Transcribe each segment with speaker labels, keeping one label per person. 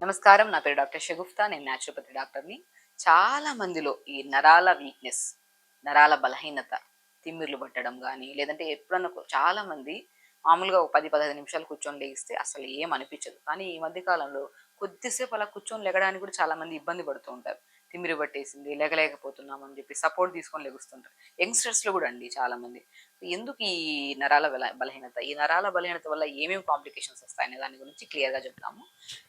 Speaker 1: నమస్కారం. నా పేరు డాక్టర్ షగుఫ్తా. నేను న్యాచురోపతి డాక్టర్‌ని. చాలా మందిలో ఈ నరాల వీక్‌నెస్, నరాల బలహీనత, తిమ్మిర్లు పట్టడం గానీ, లేదంటే ఎప్పుడన్నా చాలా మంది మామూలుగా ఒక 10, 15 నిమిషాలు కూర్చొని లెగిస్తే అసలు ఏం అనిపించదు. కానీ ఈ మధ్య కాలంలో కొద్దిసేపు అలా కూర్చొని లెగడానికి కూడా చాలా మంది ఇబ్బంది పడుతూ ఉంటారు. తిమ్మిరి పట్టేసింది, లెగలేకపోతున్నాం అని చెప్పి సపోర్ట్ తీసుకొని లెగుస్తుంటారు. యంగ్‌స్టర్స్‌లో కూడా అండి చాలామంది. ఎందుకు ఈ నరాల బలహీనత? ఈ నరాల బలహీనత వల్ల ఏమేమి కాంప్లికేషన్స్ వస్తాయనే దాని గురించి క్లియర్‌గా చెప్తాము.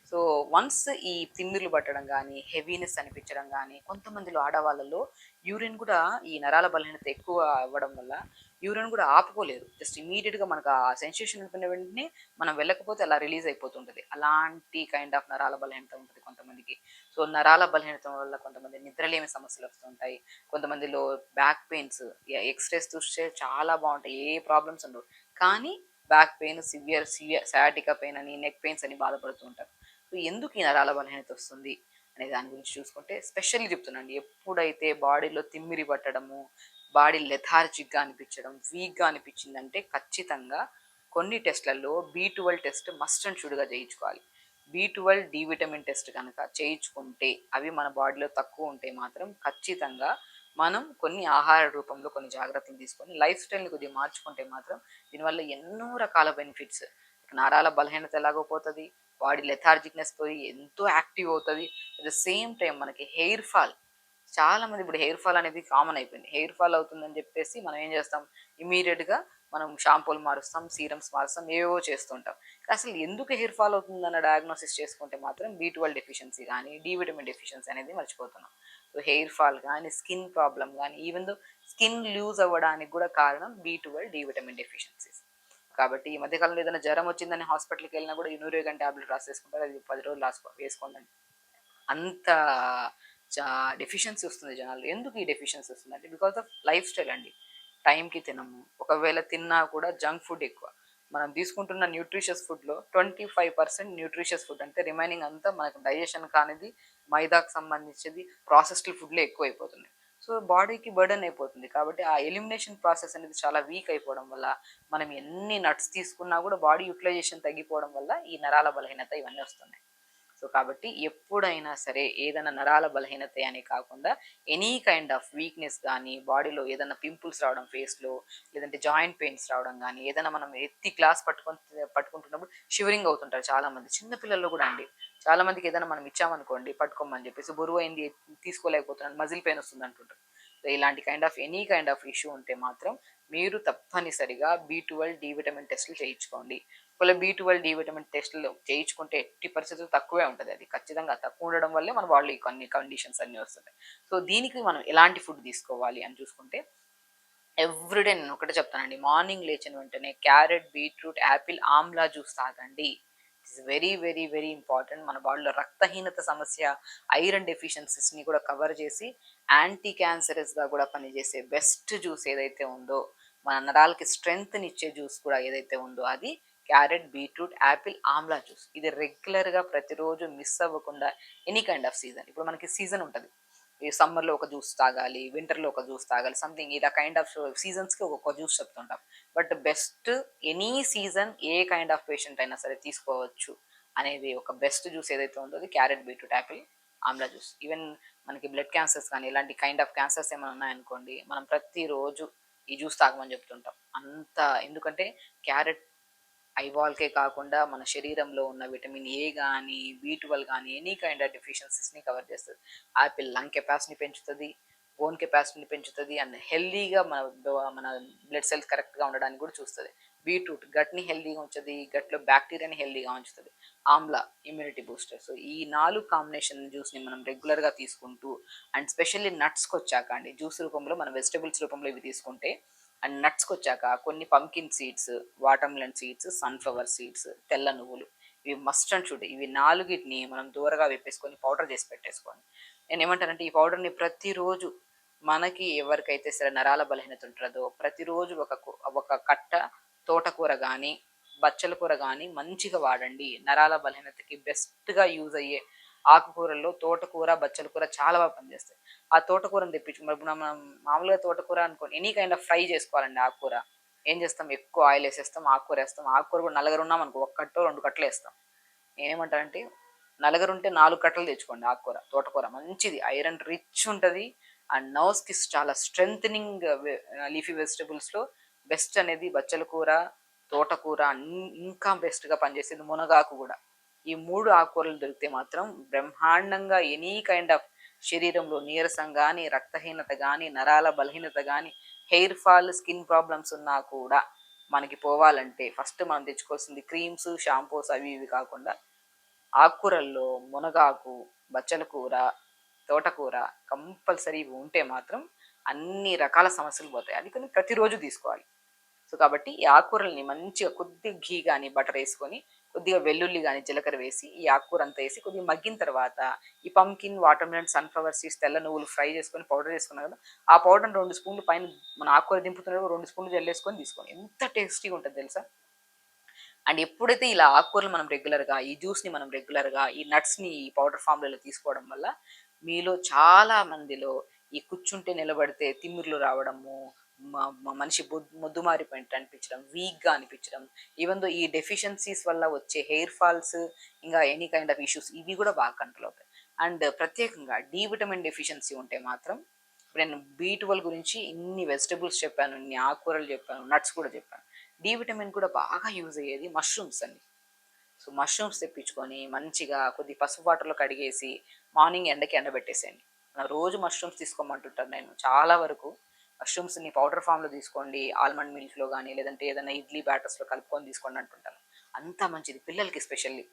Speaker 1: సో, వన్స్ ఈ తిమ్మిర్లు పట్టడం గానీ, హెవీనెస్ అనిపించడం గానీ, కొంతమందిలో ఆడవాళ్ళలో యూరిన్ కూడా ఈ నరాల బలహీనత ఎక్కువ అవ్వడం వల్ల యూరిన్ కూడా ఆపుకోలేరు. జస్ట్ ఇమ్మీడియేట్‌గా మనకు ఆ సెన్సేషన్ అనుకున్న వెంటనే మనం వెళ్ళకపోతే అలా రిలీజ్ అయిపోతుంటది. అలాంటి కైండ్ ఆఫ్ నరాల బలహీనత ఉంటది కొంతమందికి. సో, నరాల బలహీనత వల్ల కొంతమంది నిద్రలేమి సమస్యలు వస్తుంటాయి. కొంతమందిలో బ్యాక్ పెయిన్స్ ఎక్స్‌రేస్ చూస్తే చాలా బావుంటాయి. ఏ ప్రాబ్లమ్స్ ఉండవు. కానీ back pain, severe sciatica pain అని, నెక్ పెయిన్స్ అని బాధపడుతూ ఉంటారు. సో, ఎందుకు ఈ నరాల బలహీనత వస్తుంది అనే దాని గురించి చూసుకుంటే స్పెషల్లీ చెప్తున్నానండి. ఎప్పుడైతే బాడీలో తిమ్మిరి పట్టడము, బాడీ లెథార్జిక్‌గా అనిపించడం, వీక్‌గా అనిపించిందంటే ఖచ్చితంగా కొన్ని టెస్ట్‌లలో బి12 టెస్ట్ మస్ట్ అండ్ షుడ్‌గా చేయించుకోవాలి. బి12 డి విటమిన్ టెస్ట్ గనక చేయించుకుంటే అవి మన బాడీలో తక్కువ ఉంటే మాత్రం ఖచ్చితంగా మనం కొన్ని ఆహార రూపంలో కొన్ని జాగ్రత్తలు తీసుకొని లైఫ్ స్టైల్‌ని కొద్దిగా మార్చుకుంటే మాత్రం దీనివల్ల ఎన్నో రకాల బెనిఫిట్స్, నరాల బలహీనత ఎలాగో పోతది. బాడీ లెథార్జిక్‌నెస్ పోయి ఎంతో యాక్టివ్ అవుతది. అట్ ద సేమ్ టైమ్ మనకి హెయిర్ ఫాల్, చాలా మంది ఇప్పుడు హెయిర్ ఫాల్ అనేది కామన్ అయిపోయింది. హెయిర్ ఫాల్ అవుతుందని చెప్పేసి మనం ఏం చేస్తాం, ఇమ్మీడియేట్‌గా మనం షాంపూలు మారుస్తాం, సీరమ్స్ మారుస్తాం, ఏవేవో చేస్తుంటాం. అసలు ఎందుకు హెయిర్ ఫాల్ అవుతుందన్న డయాగ్నోసిస్ చేసుకుంటే మాత్రం బి12 డెఫిషియన్సీ గానీ, డి విటమిన్ డెఫిషియన్సీ అనేది మర్చిపోతున్నాం. సో, హెయిర్ ఫాల్ గానీ, స్కిన్ ప్రాబ్లమ్ గానీ, ఈవెన్ దో స్కిన్ లూజ్ అవ్వడానికి కూడా కారణం బి12, డి విటమిన్ డెఫిషియన్సీస్. కాబట్టి ఈ మధ్య కాలంలో ఏదైనా జ్వరం వచ్చిందని హాస్పిటల్‌కి వెళ్ళినా కూడా యూనూరిగన్ టాబ్లెట్ రాసేసుకుంటారు. అది 10 రోజులు వేసుకోండి. అంత చా డెఫిషియన్సీ వస్తుంది జనాల్లో. ఎందుకు ఈ డెఫిషియన్సీ వస్తుందంటే బికాస్ ఆఫ్ లైఫ్ స్టైల్ అండి. టైంకి తినము. ఒకవేళ తిన్నా కూడా జంక్ ఫుడ్ ఎక్కువ. మనం తీసుకుంటున్న న్యూట్రిషియస్ ఫుడ్‌లో 25% న్యూట్రిషియస్ ఫుడ్, అంటే రిమైనింగ్ అంతా మనకు డైజెషన్ కానిది, మైదాకు సంబంధించింది, ప్రాసెస్డ్ ఫుడ్‌లే ఎక్కువైపోతున్నాయి. సో, బాడీకి బర్డెన్ అయిపోతుంది. కాబట్టి ఆ ఎలిమినేషన్ ప్రాసెస్ అనేది చాలా వీక్ అయిపోవడం వల్ల మనం ఎన్ని నట్స్ తీసుకున్నా కూడా బాడీ యుటిలైజేషన్ తగ్గిపోవడం వల్ల ఈ నరాల బలహీనత ఇవన్నీ వస్తున్నాయి. సో, కాబట్టి ఎప్పుడైనా సరే ఏదైనా నరాల బలహీనత అనే కాకుండా ఎనీ కైండ్ ఆఫ్ వీక్‌నెస్ గానీ, బాడీలో ఏదైనా పింపుల్స్ రావడం ఫేస్‌లో, లేదంటే జాయింట్ పెయిన్స్ రావడం గానీ, ఏదైనా మనం ఎత్తి గ్లాస్ పట్టుకుంటున్నప్పుడు షివరింగ్ అవుతుంటారు చాలామంది. చిన్న పిల్లల్లో కూడా అండి. చాలా మందికి ఏదైనా మనం ఇచ్చామనుకోండి పట్టుకోమని చెప్పేసి, బరువైంది తీసుకోలేకపోతున్నాను, మజిల్ పెయిన్ వస్తుంది అంటుంటారు. సో, ఇలాంటి kind of any kind of issue ఉంటే మాత్రం మీరు తప్పనిసరిగా బి12 డి విటమిన్ టెస్టులు చేయించుకోండి. ఒకవేళ బి12 డి విటమిన్ టెస్టులు చేయించుకుంటే ఎట్టి పరిస్థితుల్లో తక్కువే ఉంటది. అది ఖచ్చితంగా తక్కువ ఉండడం వల్లే మన బాడీలో కొన్ని కండిషన్స్ అన్నీ వస్తున్నాయి. సో, దీనికి మనం ఎలాంటి ఫుడ్ తీసుకోవాలి అని చూసుకుంటే ఎవ్రీడే నేను ఒకటే చెప్తానండి. మార్నింగ్ లేచిన వెంటనే carrot, beetroot, apple, amla juice తాగండి. It's very, very, very important. మన బాడీలో రక్తహీనత సమస్య, ఐరన్ డెఫిషియన్సీస్‌ని కూడా కవర్ చేసి యాంటీ క్యాన్సరస్‌గా కూడా పనిచేసే బెస్ట్ జ్యూస్ ఏదైతే ఉందో, మన నరాలకి స్ట్రెంగ్త్‌నిచ్చే జ్యూస్ కూడా ఏదైతే ఉందో అది carrot, beetroot, apple, amla juice. ఇది రెగ్యులర్‌గా ప్రతిరోజు మిస్ అవ్వకుండా ఎనీ కైండ్ ఆఫ్ సీజన్, ఇప్పుడు మనకి సీజన్ ఉంటది. ఈ సమ్మర్‌లో ఒక జ్యూస్ తాగాలి, వింటర్‌లో ఒక జ్యూస్ తాగాలి. సంథింగ్ ఇలా కైండ్ ఆఫ్ సీజన్స్‌కి ఒక్కొక్క జ్యూస్ చెప్తుంటాం. బట్ బెస్ట్ ఎనీ సీజన్ ఏ కైండ్ ఆఫ్ పేషెంట్ అయినా సరే తీసుకోవచ్చు అనేది ఒక బెస్ట్ జ్యూస్ ఏదైతే ఉందో అది carrot, beetroot, apple, amla juice. Even మనకి బ్లడ్ క్యాన్సర్స్ కానీ ఇలాంటి కైండ్ ఆఫ్ క్యాన్సర్స్ ఏమైనా ఉన్నాయనుకోండి, మనం ప్రతిరోజు ఈ జ్యూస్ తాగమని చెప్తుంటాం. అంత ఎందుకంటే క్యారెట్ ఐబాల్‌కే కాకుండా మన శరీరంలో ఉన్న విటమిన్ ఏ గానీ, బి12 గానీ ఎనీ కైండ్ ఆఫ్ డెఫిషియన్సీస్‌ని కవర్ చేస్తది. యాపిల్ లంగ్ కెపాసిటీని పెంచుతది, బోన్ కెపాసిటీని పెంచుతది అండ్ హెల్తీగా మన బ్లడ్ సెల్స్ కరెక్ట్‌గా ఉండడానికి కూడా చూస్తది. బీట్రూట్ గట్‌ని హెల్తీగా ఉంచుతది, గట్‌లో బ్యాక్టీరియాని హెల్తీగా ఉంచుతది. Amla immunity booster. సో, ఈ 4 కాంబినేషన్ జ్యూస్‌ని మనం రెగ్యులర్‌గా తీసుకుంటూ అండ్ స్పెషల్లీ నట్స్‌కొచ్చాక అండి, జ్యూస్ రూపంలో మన వెజిటబుల్స్ రూపంలో ఇవి తీసుకుంటే అండ్ నట్స్‌కొచ్చాక కొన్ని pumpkin seeds, watermelon seeds, sunflower seeds, తెల్ల నువ్వులు, ఇవి మస్ట్ అండ్ షుడ్. ఇవి 4గిటిని మనం దూరగా వేపేసుకొని పౌడర్ చేసి పెట్టేసుకోండి. నేనేమంటానంటే ఈ పౌడర్‌ని ప్రతిరోజు మనకి ఎవరికైతే సరే నరాల బలహీనత ఉంటదో ప్రతిరోజు ఒక కట్ట తోటకూర గానీ, బచ్చల కూర గానీ మంచిగా వాడండి. నరాల బలహీనతకి బెస్ట్‌గా యూజ్ అయ్యే ఆకుకూరల్లో తోటకూర, బచ్చల కూర చాలా బాగా పనిచేస్తాయి. ఆ తోటకూరని తెప్పించి మరి ఇప్పుడు మనం మామూలుగా తోటకూర అనుకోండి ఎనీ కైండ్ ఆఫ్ ఫ్రై చేసుకోవాలండి ఆకుకూర. ఏం చేస్తాం, ఎక్కువ ఆయిల్ ఏసేస్తాం, ఆకుకూర ఏస్తాం. ఆకుకూర కూడా నలుగురున్నామనుకో ఒక కట్టో, 2 కట్టలో ఏస్తాం. నేనేమంటానంటే నలుగురుంటే 4 కట్టలు తెచ్చుకోండి ఆకుకూర, తోటకూర మంచిది. ఐరన్ రిచ్ ఉంటది. అండ్ నర్వ్స్‌కి చాలా స్ట్రెంథెనింగ్ లీఫీ వెజిటబుల్స్‌లో బెస్ట్ అనేది బచ్చల కూర, తోటకూర ఇంకా బెస్ట్‌గా పనిచేసేది మునగాకు గూడా. ఈ 3 ఆకుకూరలు దొరికితే మాత్రం బ్రహ్మాండంగా ఎనీ కైండ్ ఆఫ్ శరీరంలో నీరసం గానీ, రక్తహీనత గానీ, నరాల బలహీనత గానీ, హెయిర్ ఫాల్, స్కిన్ ప్రాబ్లమ్స్ ఉన్నా కూడా మనకి పోవాలంటే ఫస్ట్ మనం తెచ్చుకోవాల్సింది క్రీమ్స్, షాంపూస్ అవి ఇవి కాకుండా ఆకుకూరల్లో మునగాకు, బచ్చల కూర, తోటకూర కంపల్సరీ ఇవి ఉంటే మాత్రం అన్ని రకాల సమస్యలు పోతాయి. అది కానీ ప్రతిరోజు తీసుకోవాలి. సో కాబట్టి ఈ ఆకుకూరల్ని మంచిగా కొద్దిగా ఘీ కానీ బటర్ వేసుకొని కొద్దిగా వెల్లుల్లి కానీ జీలకర్ర వేసి ఈ ఆకుకూర అంతా వేసి కొద్దిగా మగ్గిన తర్వాత ఈ pumpkin, water melon, sunflower seeds, తెల్ల నువ్వులు ఫ్రై చేసుకొని పౌడర్ చేసుకున్నాం కదా, ఆ పౌడర్ 2 స్పూన్లు పైన మన ఆకుకూర దింపుతున్నప్పుడు 2 స్పూన్లు జల్లేసుకొని తీసుకోండి. ఎంత టేస్టీగా ఉంటుంది తెలుసా. అండ్ ఎప్పుడైతే ఇలా ఆకుకూరలు మనం రెగ్యులర్గా, ఈ జ్యూస్ని మనం రెగ్యులర్గా, ఈ నట్స్ని ఈ పౌడర్ ఫామ్లలో తీసుకోవడం వల్ల మీలో చాలా మందిలో ఈ కూర్చుంటే నిలబడితే తిమ్మిర్లు రావడము, మనిషి మొద్దుమారిపోయినట్టు అనిపించడం, వీక్గా అనిపించడం, ఈవెన్ దో ఈ డెఫిషియన్సీస్ వల్ల వచ్చే హెయిర్ ఫాల్స్, ఇంకా ఎనీ కైండ్ ఆఫ్ ఇష్యూస్ ఇవి కూడా బాగా కంట్రోల్ అవుతాయి. అండ్ ప్రత్యేకంగా డి విటమిన్ డెఫిషియన్సీ ఉంటే మాత్రం, ఇప్పుడు నేను B12 గురించి ఇన్ని వెజిటబుల్స్ చెప్పాను, ఇన్ని ఆకుకూరలు చెప్పాను, నట్స్ కూడా చెప్పాను. డి విటమిన్ కూడా బాగా యూజ్ అయ్యేది మష్రూమ్స్ అండి. సో మష్రూమ్స్ తెప్పించుకొని మంచిగా కొద్ది పసుపు వాటర్లో కడిగేసి మార్నింగ్ ఎండకి ఎండబెట్టేసేయండి. రోజు మష్రూమ్స్ తీసుకోమంటుంటాను నేను. చాలా వరకు మష్రూమ్స్ని పౌడర్ ఫామ్లో తీసుకోండి, ఆల్మండ్ మిల్క్లో కానీ లేదంటే ఏదైనా ఇడ్లీ బ్యాటర్స్లో కలుపుకొని తీసుకోండి అంటుంటాను. అంత మంచిది పిల్లలకి ఎస్పెషల్లీ.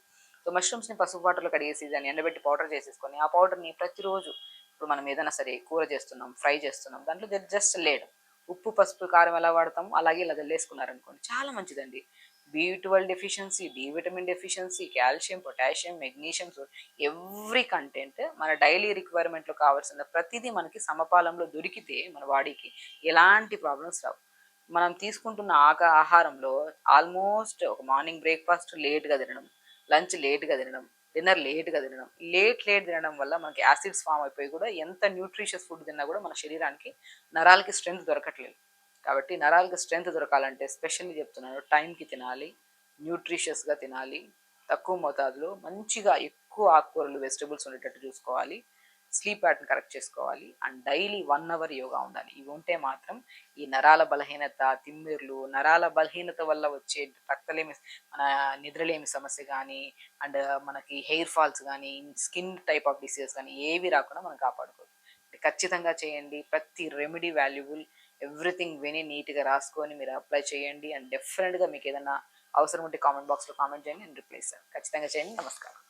Speaker 1: సో మష్రూమ్స్ని పసుపు వాటర్లో కడిగేసి దాన్ని ఎండబెట్టి పౌడర్ చేసేసుకొని ఆ పౌడర్ని ప్రతిరోజు, ఇప్పుడు మనం ఏదైనా సరే కూర చేస్తున్నాం, ఫ్రై చేస్తున్నాం, దాంట్లో జస్ట్ లేయడం, ఉప్పు, పసుపు, కారం ఎలా వాడతాం అలాగే ఇలా జల్లేసుకున్నారనుకోండి చాలా మంచిదండి. B12 deficiency, D vitamin deficiency, calcium, potassium, magnesium, every content మన డైలీ రిక్వైర్మెంట్లో కావాల్సిన ప్రతిదీ మనకి సమపాలంలో దొరికితే మన బాడీకి ఎలాంటి ప్రాబ్లమ్స్ రావు. మనం తీసుకుంటున్న ఆహారంలో ఆల్మోస్ట్ ఒక మార్నింగ్ బ్రేక్ఫాస్ట్ లేట్గా తినడం, లంచ్ లేట్గా తినడం, డిన్నర్ లేట్గా తినడం, లేట్ తినడం వల్ల మనకి యాసిడ్స్ ఫామ్ అయిపోయి కూడా ఎంత న్యూట్రిషియస్ ఫుడ్ తిన్నా కూడా మన శరీరానికి నరాలకి స్ట్రెంగ్త్ దొరకట్లేదు. కాబట్టి నరాలకి స్ట్రెంగ్త్ దొరకాలంటే స్పెషల్లీ చెప్తున్నాను, టైంకి తినాలి, న్యూట్రిషియస్గా తినాలి, తక్కువ మోతాదులో మంచిగా ఎక్కువ ఆకుకూరలు, వెజిటబుల్స్ ఉండేటట్టు చూసుకోవాలి, స్లీప్ ప్యాటర్న్ కరెక్ట్ చేసుకోవాలి, అండ్ డైలీ 1 అవర్ యోగా ఉండాలి. ఇవి ఉంటే మాత్రం ఈ నరాల బలహీనత, తిమ్మిర్లు, నరాల బలహీనత వల్ల వచ్చే రక్తలేమి, మన నిద్రలేమి సమస్య కానీ, అండ్ మనకి హెయిర్ ఫాల్స్ కానీ, స్కిన్ టైప్ ఆఫ్ డిసీజెస్ కానీ ఏవి రాకుండా మనం కాపాడుకోవచ్చు. ఖచ్చితంగా చేయండి. ప్రతి రెమెడీ వాల్యుబుల్, ఎవ్రీథింగ్ విని నీట్గా రాసుకొని మీరు అప్లై చేయండి. అండ్ డెఫినెట్గా మీకు ఏదైనా అవసరం ఉంటే కామెంట్ బాక్స్లో కామెంట్ చేయండి, నేను రిప్లై ఇస్తాను. ఖచ్చితంగా చేయండి. నమస్కారం.